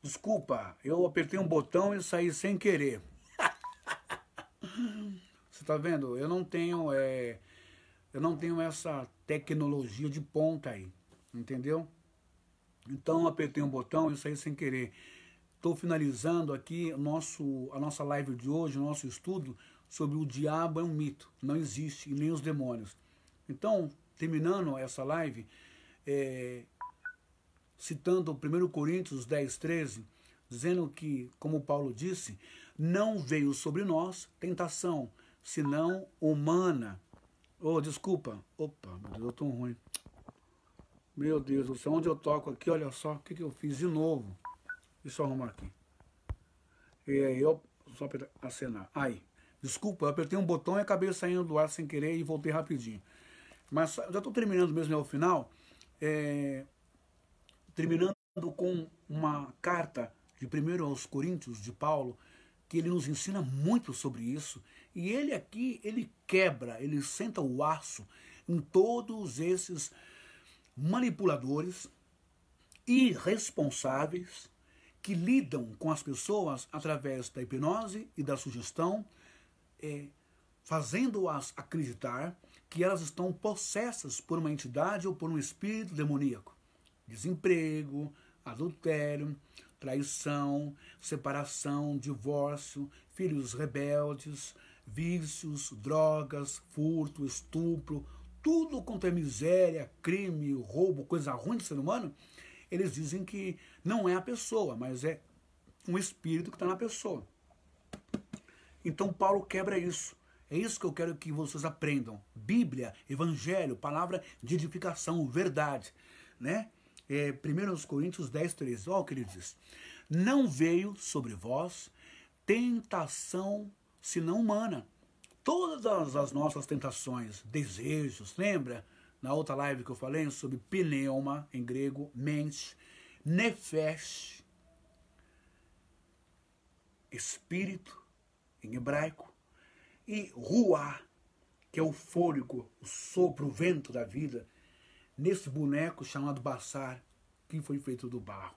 Desculpa, eu apertei um botão e saí sem querer. Você tá vendo? Eu não tenho essa tecnologia de ponta aí, entendeu? Então eu apertei um botão e saí sem querer. Estou finalizando aqui a nossa live de hoje, o nosso estudo sobre o diabo é um mito, não existe, e nem os demônios. Então, terminando essa live, é, citando 1 Coríntios 10, 13, dizendo que, como Paulo disse, não veio sobre nós tentação, senão humana. Oh, desculpa. Opa, meu Deus, eu tô ruim. Meu Deus do céu, onde eu toco aqui, olha só, o que, que eu fiz de novo. Deixa eu arrumar aqui. E aí eu só acenar. Aí, desculpa, eu apertei um botão e acabei saindo do ar sem querer e voltei rapidinho. Mas já estou terminando mesmo ao final. Terminando com uma carta de 1 Coríntios, de Paulo, que ele nos ensina muito sobre isso. E ele aqui, ele quebra, ele senta o aço em todos esses manipuladores irresponsáveis que lidam com as pessoas através da hipnose e da sugestão, fazendo-as acreditar que elas estão possessas por uma entidade ou por um espírito demoníaco. Desemprego, adultério, traição, separação, divórcio, filhos rebeldes, vícios, drogas, furto, estupro, tudo quanto é miséria, crime, roubo, coisa ruim do ser humano, eles dizem que não é a pessoa, mas é um espírito que está na pessoa. Então Paulo quebra isso. É isso que eu quero que vocês aprendam. Bíblia, Evangelho, palavra de edificação, verdade. Né? 1 Coríntios 10, 13. Olha o que ele diz. Não veio sobre vós tentação senão humana. Todas as nossas tentações, desejos, lembra? Na outra live que eu falei sobre pneuma, em grego, mente, nefesh, espírito, em hebraico, e ruá, que é o fôlego, o sopro, o vento da vida, nesse boneco chamado Bassar, que foi feito do barro.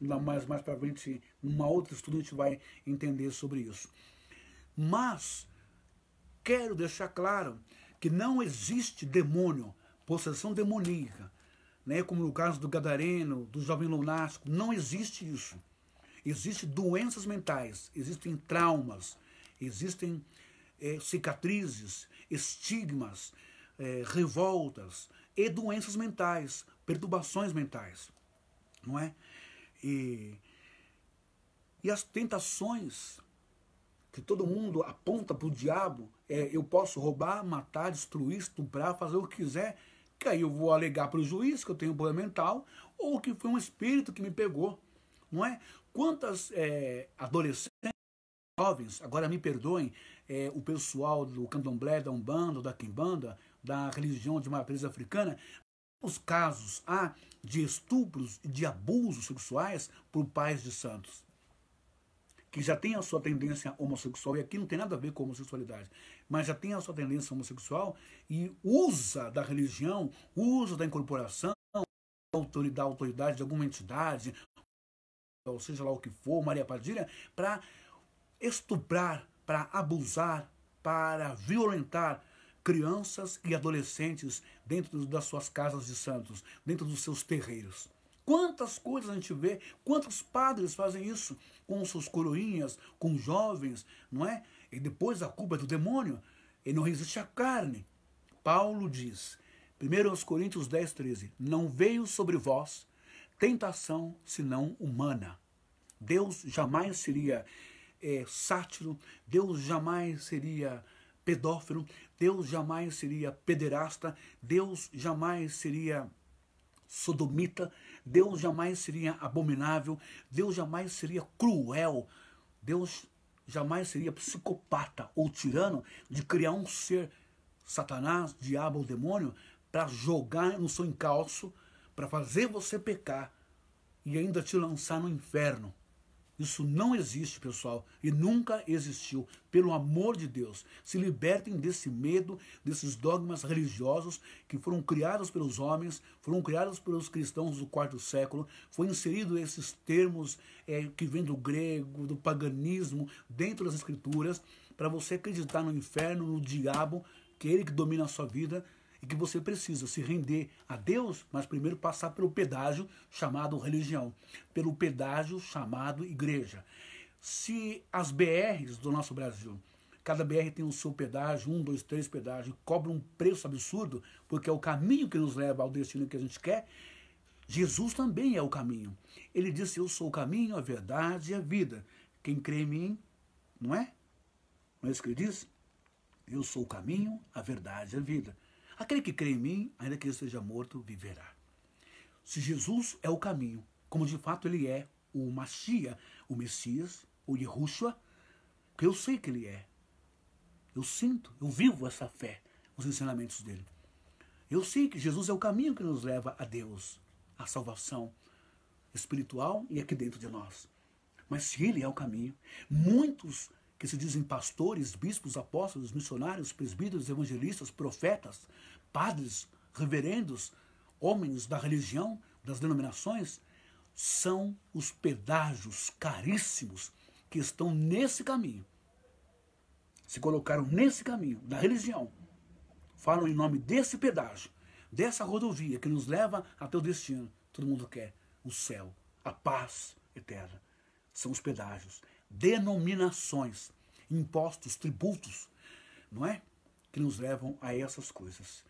Mais para frente, numa outra estudo, a gente vai entender sobre isso. Mas quero deixar claro que não existe demônio, possessão demoníaca, né? Como no caso do gadareno, do jovem lunático, não existe isso. Existem doenças mentais, existem traumas, existem cicatrizes, estigmas, revoltas e doenças mentais, perturbações mentais, não é? E as tentações que todo mundo aponta para o diabo, eu posso roubar, matar, destruir, estuprar, fazer o que quiser, que aí eu vou alegar para o juiz que eu tenho um problema mental, ou que foi um espírito que me pegou, não é? Quantas adolescentes, jovens, agora me perdoem, o pessoal do candomblé, da umbanda, da quimbanda, da religião de matriz africana, os casos há de estupros e de abusos sexuais por pais de santos, que já tem a sua tendência homossexual, e aqui não tem nada a ver com homossexualidade, mas já tem a sua tendência homossexual e usa da religião, usa da incorporação, da autoridade de alguma entidade, ou seja lá o que for, Maria Padilha, para estuprar, para abusar, para violentar crianças e adolescentes dentro das suas casas de santos, dentro dos seus terreiros. Quantas coisas a gente vê, quantos padres fazem isso com seus coroinhas, com jovens, não é? E depois a culpa é do demônio, e não resiste à carne. Paulo diz, 1 Coríntios 10, 13, não veio sobre vós tentação senão humana. Deus jamais seria sátiro, Deus jamais seria pedófilo, Deus jamais seria pederasta, Deus jamais seria sodomita, Deus jamais seria abominável, Deus jamais seria cruel, Deus jamais seria psicopata ou tirano de criar um ser, Satanás, diabo ou demônio, para jogar no seu encalço, para fazer você pecar e ainda te lançar no inferno. Isso não existe, pessoal, e nunca existiu. Pelo amor de Deus, se libertem desse medo, desses dogmas religiosos que foram criados pelos homens, foram criados pelos cristãos do quarto século, foi inserido esses termos que vêm do grego, do paganismo, dentro das escrituras, para você acreditar no inferno, no diabo, que é ele que domina a sua vida, e que você precisa se render a Deus, mas primeiro passar pelo pedágio chamado religião, pelo pedágio chamado igreja. Se as BRs do nosso Brasil, cada BR tem o seu pedágio, 1, 2, 3 pedágios, cobra um preço absurdo, porque é o caminho que nos leva ao destino que a gente quer, Jesus também é o caminho. Ele disse, eu sou o caminho, a verdade e a vida. Quem crê em mim, não é? Não é isso que ele diz? Eu sou o caminho, a verdade e a vida. Aquele que crê em mim, ainda que ele esteja morto, viverá. Se Jesus é o caminho, como de fato ele é o Mashiach, o Messias, o Yahushua, que eu sei que ele é. Eu sinto, eu vivo essa fé, os ensinamentos dele. Eu sei que Jesus é o caminho que nos leva a Deus, a salvação espiritual e aqui dentro de nós. Mas se ele é o caminho, muitos que se dizem pastores, bispos, apóstolos, missionários, presbíteros, evangelistas, profetas, padres, reverendos, homens da religião, das denominações, são os pedágios caríssimos que estão nesse caminho. Se colocaram nesse caminho da religião, falam em nome desse pedágio, dessa rodovia que nos leva até o destino. Todo mundo quer o céu, a paz eterna. São os pedágios, denominações, impostos, tributos, não é? Que nos levam a essas coisas.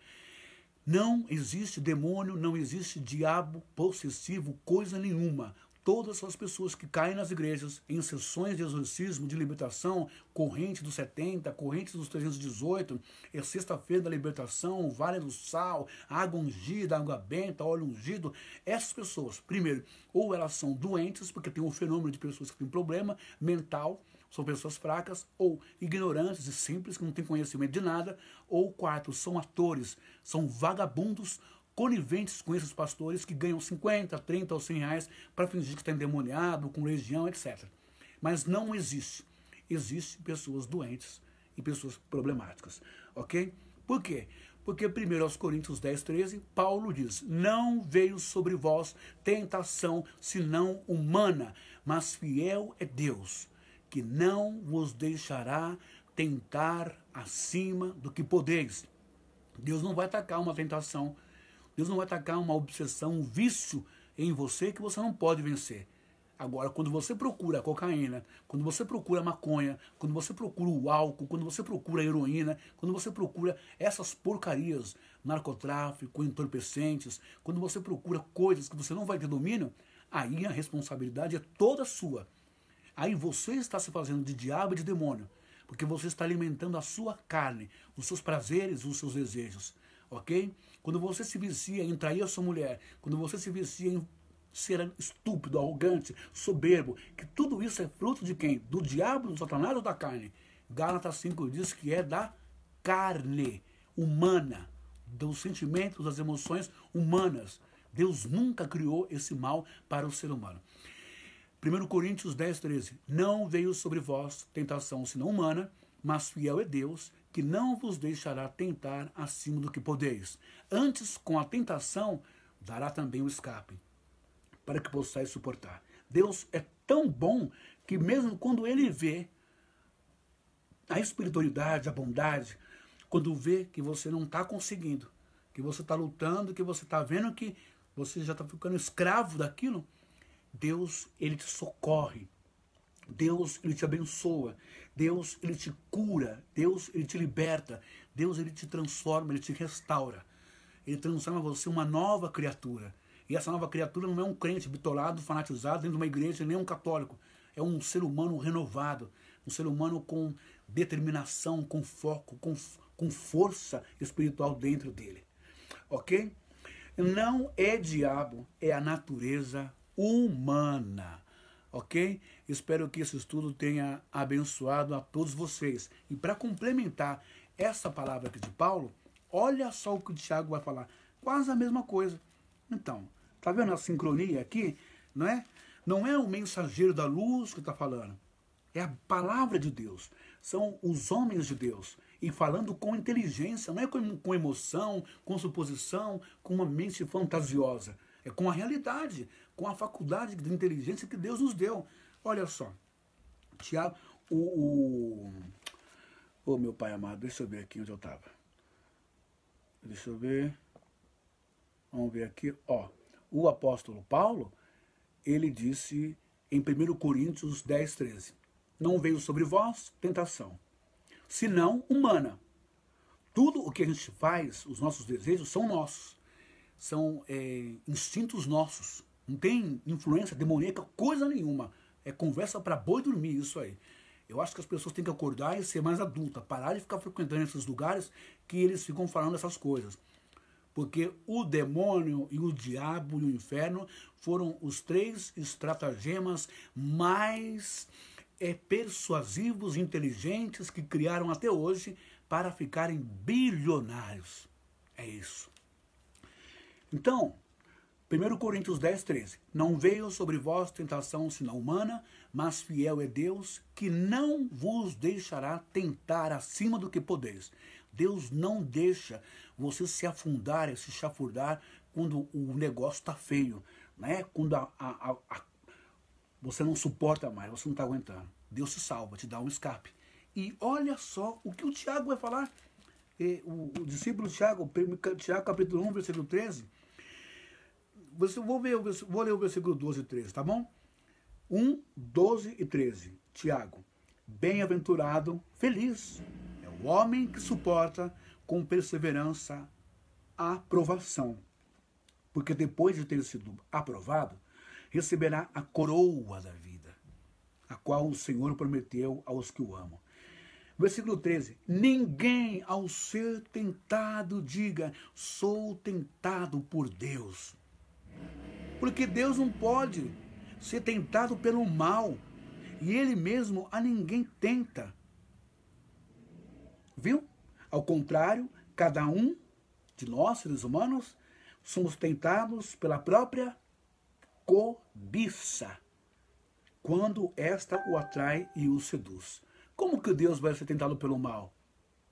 Não existe demônio, não existe diabo possessivo, coisa nenhuma. Todas as pessoas que caem nas igrejas em sessões de exorcismo, de libertação, corrente dos 70, corrente dos 318, é sexta-feira da libertação, vale do sal, água ungida, água benta, óleo ungido, essas pessoas, primeiro, ou elas são doentes, porque tem um fenômeno de pessoas que têm problema mental, são pessoas fracas, ou ignorantes e simples, que não têm conhecimento de nada, ou quarto, são atores, são vagabundos, coniventes com esses pastores que ganham 50, 30 ou 100 reais para fingir que está endemoniado, com legião, etc. Mas não existe. Existem pessoas doentes e pessoas problemáticas. Ok? Por quê? Porque 1 Coríntios 10, 13, Paulo diz, não veio sobre vós tentação senão humana, mas fiel é Deus, que não vos deixará tentar acima do que podeis. Deus não vai atacar uma tentação, Deus não vai atacar uma obsessão, um vício em você que você não pode vencer. Agora, quando você procura a cocaína, quando você procura a maconha, quando você procura o álcool, quando você procura a heroína, quando você procura essas porcarias, narcotráfico, entorpecentes, quando você procura coisas que você não vai ter domínio, aí a responsabilidade é toda sua. Aí você está se fazendo de diabo e de demônio, porque você está alimentando a sua carne, os seus prazeres, os seus desejos. Ok? Quando você se vicia em trair a sua mulher, quando você se vicia em ser estúpido, arrogante, soberbo, que tudo isso é fruto de quem? Do diabo, do satanás ou da carne? Gálatas 5 diz que é da carne humana, dos sentimentos, das emoções humanas. Deus nunca criou esse mal para o ser humano. 1 Coríntios 10, 13. Não veio sobre vós tentação senão humana, mas fiel é Deus, que não vos deixará tentar acima do que podeis. Antes, com a tentação, dará também o escape, para que possais suportar. Deus é tão bom que mesmo quando ele vê a espiritualidade, a bondade, quando vê que você não está conseguindo, que você está lutando, que você está vendo que você já está ficando escravo daquilo, Deus, ele te socorre. Deus, ele te abençoa. Deus, ele te cura. Deus, ele te liberta. Deus, ele te transforma, ele te restaura. Ele transforma você em uma nova criatura. E essa nova criatura não é um crente bitolado, fanatizado dentro de uma igreja, nem um católico. É um ser humano renovado. Um ser humano com determinação, com foco, com força espiritual dentro dele. Ok? Não é diabo, é a natureza humana. Ok? Espero que esse estudo tenha abençoado a todos vocês. E para complementar essa palavra aqui de Paulo, olha só o que o Tiago vai falar. Quase a mesma coisa. Então, tá vendo a sincronia aqui? Não é? Não é o mensageiro da luz que está falando. É a palavra de Deus. São os homens de Deus. E falando com inteligência, não é com emoção, com suposição, com uma mente fantasiosa. É com a realidade, com a faculdade de inteligência que Deus nos deu. Olha só, Tiago, meu pai amado, deixa eu ver aqui onde eu estava. Deixa eu ver. Vamos ver aqui. Ó, o apóstolo Paulo, ele disse em 1 Coríntios 10, 13. Não veio sobre vós tentação, senão humana. Tudo o que a gente faz, os nossos desejos, são nossos. São instintos nossos. Não tem influência demoníaca, coisa nenhuma. É conversa para boi dormir isso aí. Eu acho que as pessoas têm que acordar e ser mais adulta. Parar de ficar frequentando esses lugares que eles ficam falando essas coisas. Porque o demônio e o diabo e o inferno foram os 3 estratagemas mais persuasivos e inteligentes que criaram até hoje para ficarem bilionários. É isso. Então, 1 Coríntios 10, 13. Não veio sobre vós tentação senão humana, mas fiel é Deus, que não vos deixará tentar acima do que podeis. Deus não deixa você se afundar, se chafurdar quando o negócio está feio, né? Quando você não suporta mais, você não está aguentando. Deus te salva, te dá um escape. E olha só o que o Tiago vai falar. O discípulo Tiago, capítulo 1, versículo 13. Vou ler o versículo 12 e 13, tá bom? 1, 12 e 13. Tiago, bem-aventurado, feliz é o homem que suporta com perseverança a provação, porque depois de ter sido aprovado, receberá a coroa da vida, a qual o Senhor prometeu aos que o amam. Versículo 13. Ninguém ao ser tentado diga, sou tentado por Deus. Porque Deus não pode ser tentado pelo mal. E Ele mesmo a ninguém tenta. Viu? Ao contrário, cada um de nós, seres humanos, somos tentados pela própria cobiça, quando esta o atrai e o seduz. Como que Deus vai ser tentado pelo mal?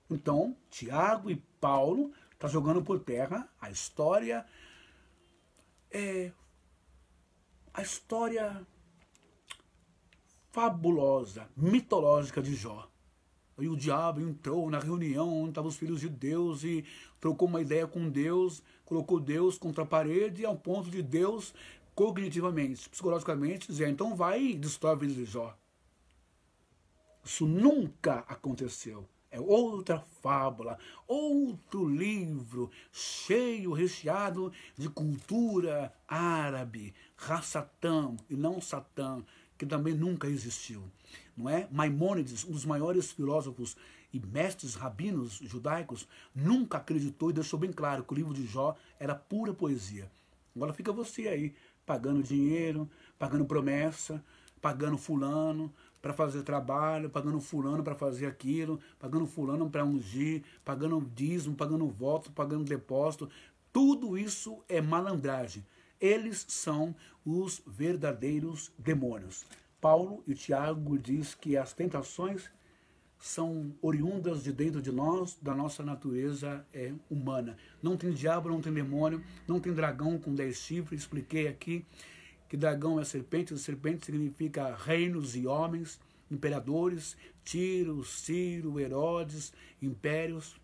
Então, Tiago e Paulo estão jogando por terra a história fabulosa, mitológica de Jó. E o diabo entrou na reunião onde estavam os filhos de Deus e trocou uma ideia com Deus, colocou Deus contra a parede ao ponto de Deus, cognitivamente, psicologicamente, dizer, então vai e destrói a vida de Jó. Isso nunca aconteceu. É outra fábula, outro livro cheio, recheado de cultura árabe, Rassatã e não Satã, que também nunca existiu. Não é? Maimônides, um dos maiores filósofos e mestres rabinos judaicos, nunca acreditou e deixou bem claro que o livro de Jó era pura poesia. Agora fica você aí, pagando dinheiro, pagando promessa, pagando fulano para fazer trabalho, pagando fulano para fazer aquilo, pagando fulano para ungir, pagando dízimo, pagando voto, pagando depósito. Tudo isso é malandragem. Eles são os verdadeiros demônios. Paulo e Tiago diz que as tentações são oriundas de dentro de nós, da nossa natureza humana. Não tem diabo, não tem demônio, não tem dragão com 10 chifres. Expliquei aqui que dragão é serpente significa reinos e homens, imperadores, Tiro, Ciro, Herodes, impérios,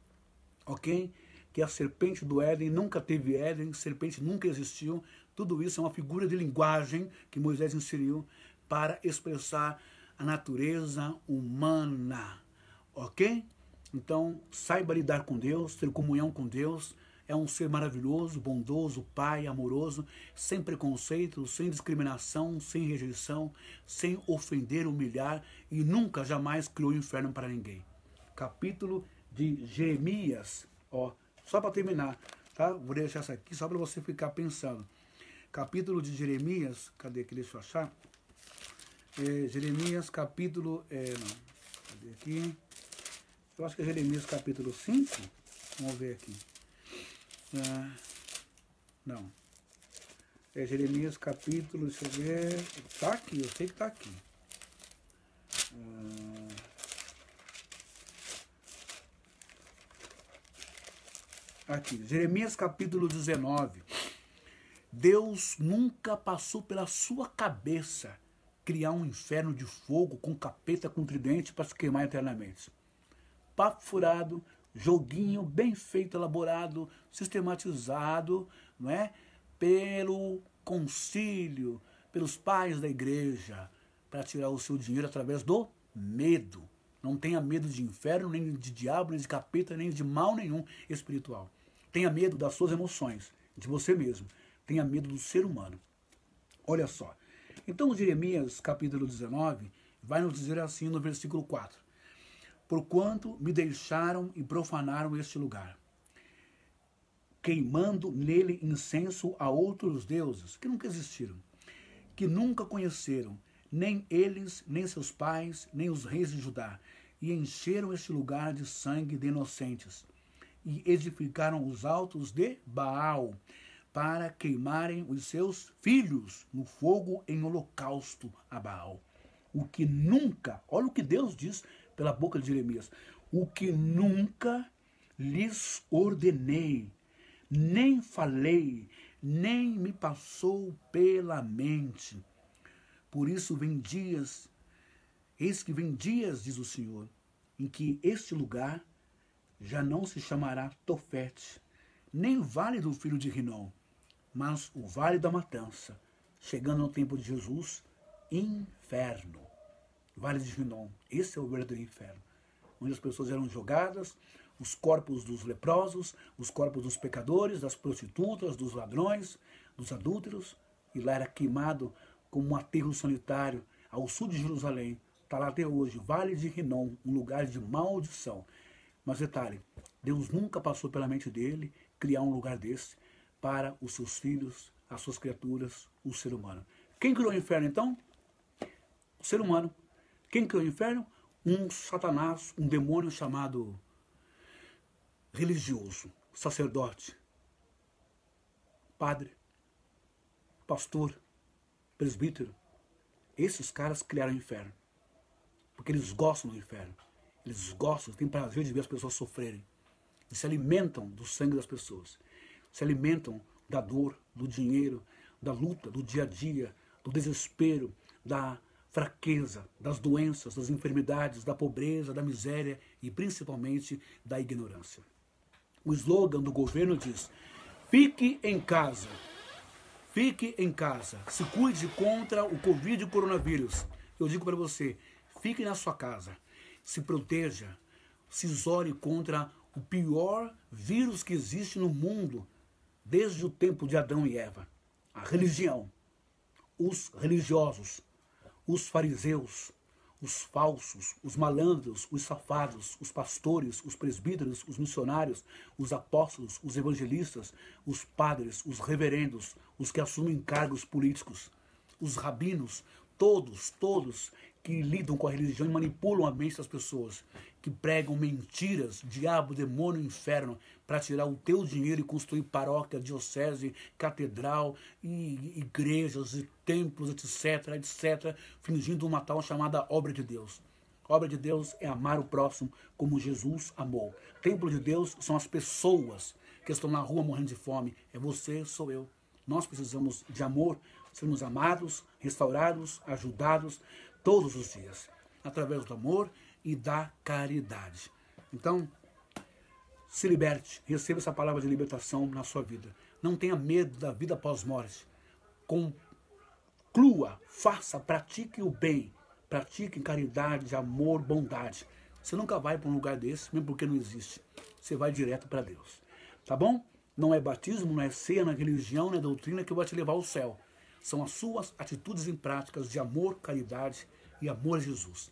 ok? Que a serpente do Éden nunca teve Éden, serpente nunca existiu. Tudo isso é uma figura de linguagem que Moisés inseriu para expressar a natureza humana, ok? Então, saiba lidar com Deus, ter comunhão com Deus. É um ser maravilhoso, bondoso, pai, amoroso, sem preconceito, sem discriminação, sem rejeição, sem ofender, humilhar e nunca, jamais criou inferno para ninguém. Capítulo de Jeremias, ó, só para terminar, tá? Vou deixar essa aqui só para você ficar pensando. Capítulo de Jeremias, cadê aqui? Deixa eu achar. Jeremias, capítulo, cadê aqui? Eu acho que é Jeremias, capítulo 5. Vamos ver aqui. Não. É Jeremias capítulo, deixa eu ver. Tá aqui, eu sei que tá aqui. Aqui, Jeremias capítulo 19. Deus nunca passou pela sua cabeça criar um inferno de fogo com capeta, com tridente para se queimar eternamente. Papo furado, joguinho bem feito, elaborado, sistematizado, não é? Pelo concílio, pelos pais da igreja, para tirar o seu dinheiro através do medo. Não tenha medo de inferno, nem de diabo, nem de capeta, nem de mal nenhum espiritual. Tenha medo das suas emoções, de você mesmo. Tenha medo do ser humano. Olha só. Então, Jeremias, capítulo 19, vai nos dizer assim no versículo 4. Porquanto me deixaram e profanaram este lugar, queimando nele incenso a outros deuses que nunca existiram, que nunca conheceram, nem eles, nem seus pais, nem os reis de Judá, e encheram este lugar de sangue de inocentes, e edificaram os altos de Baal, para queimarem os seus filhos no fogo em holocausto a Baal. O que nunca, olha o que Deus diz pela boca de Jeremias, o que nunca lhes ordenei, nem falei, nem me passou pela mente. Por isso vem dias, eis que vem dias, diz o Senhor, em que este lugar já não se chamará Tofete, nem Vale do Filho de Rinom, mas o Vale da Matança, chegando no tempo de Jesus, inferno. Vale de Rinom, esse é o verdadeiro inferno, onde as pessoas eram jogadas, os corpos dos leprosos, os corpos dos pecadores, das prostitutas, dos ladrões, dos adúlteros, e lá era queimado como um aterro sanitário ao sul de Jerusalém. Está lá até hoje, Vale de Rinom, um lugar de maldição. Mas detalhe, Deus nunca passou pela mente dele criar um lugar desse para os seus filhos, as suas criaturas, o ser humano. Quem criou o inferno então? O ser humano. Quem criou o inferno? Um Satanás, um demônio chamado religioso, sacerdote, padre, pastor, presbítero. Esses caras criaram o inferno. Porque eles gostam do inferno. Eles gostam, têm prazer de ver as pessoas sofrerem. E se alimentam do sangue das pessoas. Se alimentam da dor, do dinheiro, da luta, do dia a dia, do desespero, da fraqueza, das doenças, das enfermidades, da pobreza, da miséria e principalmente da ignorância. O slogan do governo diz: fique em casa. Fique em casa. Se cuide contra o Covid e o coronavírus. Eu digo para você, fique na sua casa. Se proteja. Se isole contra o pior vírus que existe no mundo desde o tempo de Adão e Eva. A religião. Os religiosos. Os fariseus. Os falsos. Os malandros. Os safados. Os pastores. Os presbíteros. Os missionários. Os apóstolos. Os evangelistas. Os padres. Os reverendos. Os que assumem cargos políticos. Os rabinos. Todos que lidam com a religião e manipulam a mente das pessoas, que pregam mentiras, diabo, demônio, inferno, para tirar o teu dinheiro e construir paróquia, diocese, catedral, e igrejas, e templos, etc., fingindo uma tal chamada obra de Deus. A obra de Deus é amar o próximo como Jesus amou. Templo de Deus são as pessoas que estão na rua morrendo de fome. É você, sou eu. Nós precisamos de amor, sermos amados, restaurados, ajudados todos os dias, através do amor e da caridade. Então, se liberte, receba essa palavra de libertação na sua vida. Não tenha medo da vida pós-morte. Conclua, faça, pratique o bem, pratique caridade, amor, bondade. Você nunca vai para um lugar desse, mesmo porque não existe. Você vai direto para Deus. Tá bom? Não é batismo, não é ceia, não é religião, não é doutrina que vai te levar ao céu. São as suas atitudes em práticas de amor, caridade e amor a Jesus.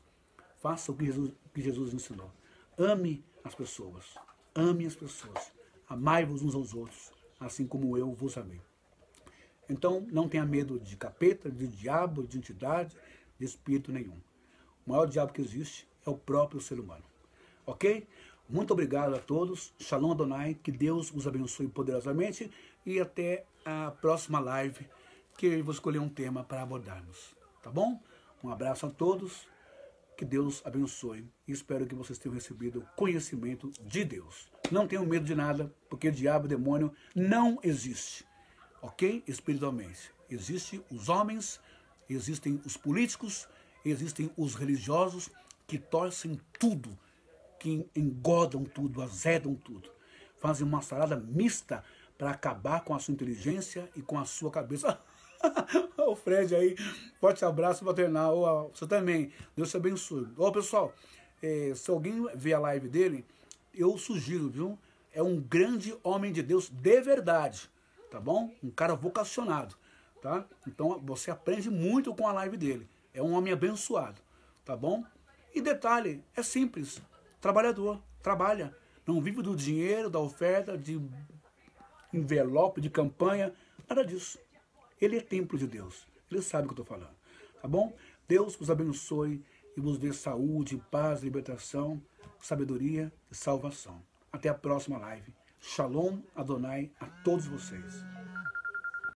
Faça o que Jesus ensinou. Ame as pessoas. Ame as pessoas. Amai-vos uns aos outros, assim como eu vos amei. Então, não tenha medo de capeta, de diabo, de entidade, de espírito nenhum. O maior diabo que existe é o próprio ser humano. Ok? Muito obrigado a todos. Shalom Adonai. Que Deus os abençoe poderosamente. E até a próxima live que eu vou escolher um tema para abordarmos. Tá bom? Um abraço a todos. Que Deus abençoe. E espero que vocês tenham recebido conhecimento de Deus. Não tenham medo de nada, porque diabo e demônio não existe. Ok? Espiritualmente. Existem os homens, existem os políticos, existem os religiosos que torcem tudo, que engodam tudo, azedam tudo. Fazem uma salada mista para acabar com a sua inteligência e com a sua cabeça. O Fred aí, forte abraço paternal. Você também, Deus te abençoe. Pessoal, se alguém ver a live dele, eu sugiro, viu? É um grande homem de Deus de verdade, tá bom? Um cara vocacionado, tá? Então você aprende muito com a live dele. É um homem abençoado, tá bom? E detalhe, é simples, trabalhador, trabalha. Não vive do dinheiro, da oferta, de envelope, de campanha, nada disso. Ele é templo de Deus. Ele sabe o que eu estou falando. Tá bom? Deus vos abençoe e vos dê saúde, paz, libertação, sabedoria e salvação. Até a próxima live. Shalom Adonai a todos vocês.